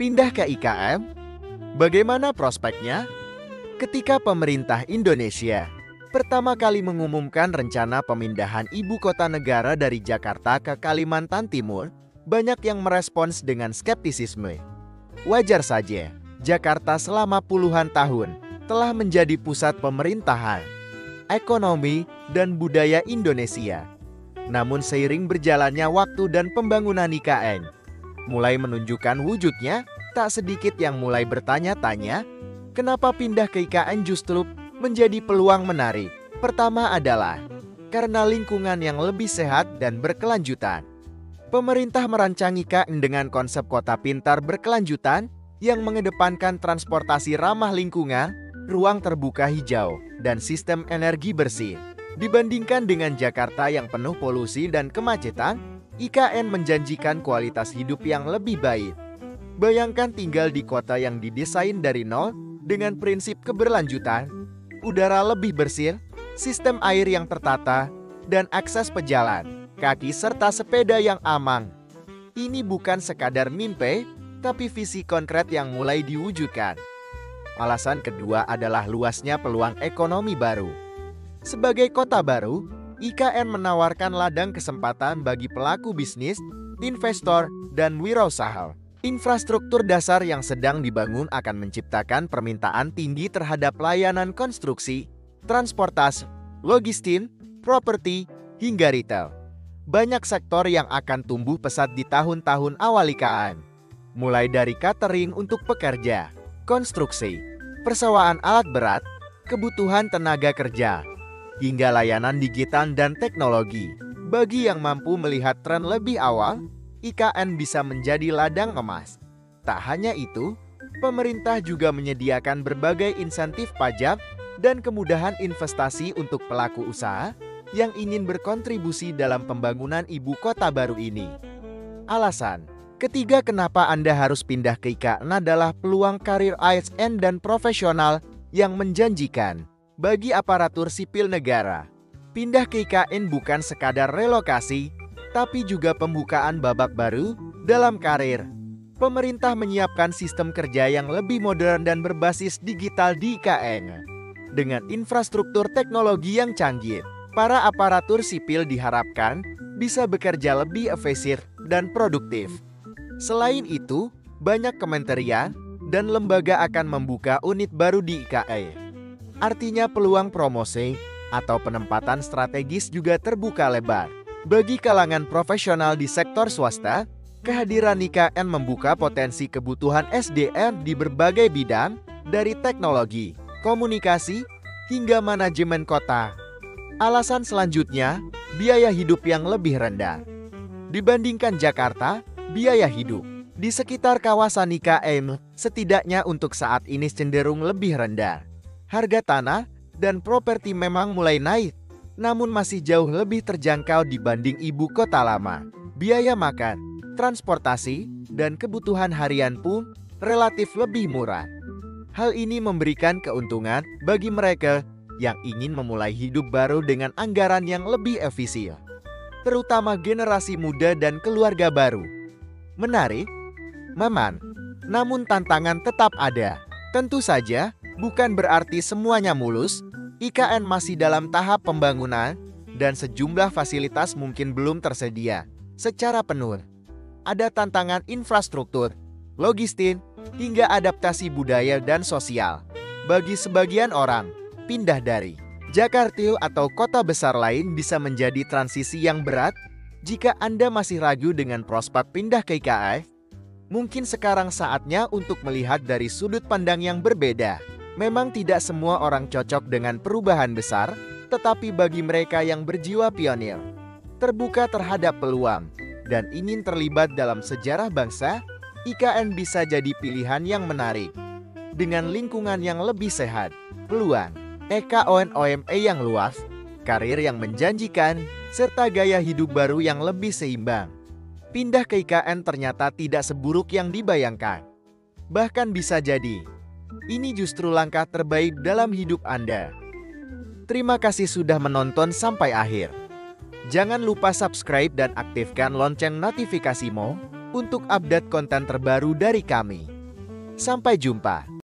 Pindah ke IKN? Bagaimana prospeknya? Ketika pemerintah Indonesia pertama kali mengumumkan rencana pemindahan ibu kota negara dari Jakarta ke Kalimantan Timur, banyak yang merespons dengan skeptisisme. Wajar saja, Jakarta selama puluhan tahun telah menjadi pusat pemerintahan, ekonomi, dan budaya Indonesia. Namun seiring berjalannya waktu dan pembangunan IKN mulai menunjukkan wujudnya, tak sedikit yang mulai bertanya-tanya, kenapa pindah ke IKN justru menjadi peluang menarik. Pertama adalah karena lingkungan yang lebih sehat dan berkelanjutan. Pemerintah merancang IKN dengan konsep kota pintar berkelanjutan yang mengedepankan transportasi ramah lingkungan, ruang terbuka hijau, dan sistem energi bersih. Dibandingkan dengan Jakarta yang penuh polusi dan kemacetan, IKN menjanjikan kualitas hidup yang lebih baik. Bayangkan tinggal di kota yang didesain dari nol dengan prinsip keberlanjutan, udara lebih bersih, sistem air yang tertata, dan akses pejalan kaki serta sepeda yang aman. Ini bukan sekadar mimpi, tapi visi konkret yang mulai diwujudkan. Alasan kedua adalah luasnya peluang ekonomi baru. Sebagai kota baru, IKN menawarkan ladang kesempatan bagi pelaku bisnis, investor, dan wirausaha. Infrastruktur dasar yang sedang dibangun akan menciptakan permintaan tinggi terhadap layanan konstruksi, transportasi, logistik, properti, hingga retail. Banyak sektor yang akan tumbuh pesat di tahun-tahun awal IKN. Mulai dari catering untuk pekerja, konstruksi, persewaan alat berat, kebutuhan tenaga kerja, hingga layanan digital dan teknologi. Bagi yang mampu melihat tren lebih awal, IKN bisa menjadi ladang emas. Tak hanya itu, pemerintah juga menyediakan berbagai insentif pajak dan kemudahan investasi untuk pelaku usaha yang ingin berkontribusi dalam pembangunan ibu kota baru ini. Alasan ketiga kenapa Anda harus pindah ke IKN adalah peluang karir ASN dan profesional yang menjanjikan. Bagi aparatur sipil negara, pindah ke IKN bukan sekadar relokasi, tapi juga pembukaan babak baru dalam karir. Pemerintah menyiapkan sistem kerja yang lebih modern dan berbasis digital di IKN. Dengan infrastruktur teknologi yang canggih, para aparatur sipil diharapkan bisa bekerja lebih efisien dan produktif. Selain itu, banyak kementerian dan lembaga akan membuka unit baru di IKN. Artinya peluang promosi atau penempatan strategis juga terbuka lebar. Bagi kalangan profesional di sektor swasta, kehadiran IKN membuka potensi kebutuhan SDM di berbagai bidang, dari teknologi, komunikasi, hingga manajemen kota. Alasan selanjutnya, biaya hidup yang lebih rendah. Dibandingkan Jakarta, biaya hidup di sekitar kawasan IKN setidaknya untuk saat ini cenderung lebih rendah. Harga tanah dan properti memang mulai naik, namun masih jauh lebih terjangkau dibanding ibu kota lama. Biaya makan, transportasi, dan kebutuhan harian pun relatif lebih murah. Hal ini memberikan keuntungan bagi mereka yang ingin memulai hidup baru dengan anggaran yang lebih efisien, terutama generasi muda dan keluarga baru. Menarik? Memang, namun tantangan tetap ada. Tentu saja, bukan berarti semuanya mulus. IKN masih dalam tahap pembangunan dan sejumlah fasilitas mungkin belum tersedia secara penuh. Ada tantangan infrastruktur, logistik, hingga adaptasi budaya dan sosial. Bagi sebagian orang, pindah dari Jakarta atau kota besar lain bisa menjadi transisi yang berat. Jika Anda masih ragu dengan prospek pindah ke IKN, mungkin sekarang saatnya untuk melihat dari sudut pandang yang berbeda. Memang tidak semua orang cocok dengan perubahan besar, tetapi bagi mereka yang berjiwa pionir, terbuka terhadap peluang, dan ingin terlibat dalam sejarah bangsa, IKN bisa jadi pilihan yang menarik. Dengan lingkungan yang lebih sehat, peluang ekonomi yang luas, karir yang menjanjikan, serta gaya hidup baru yang lebih seimbang. Pindah ke IKN ternyata tidak seburuk yang dibayangkan. Bahkan bisa jadi, ini justru langkah terbaik dalam hidup Anda. Terima kasih sudah menonton sampai akhir. Jangan lupa subscribe dan aktifkan lonceng notifikasimu untuk update konten terbaru dari kami. Sampai jumpa.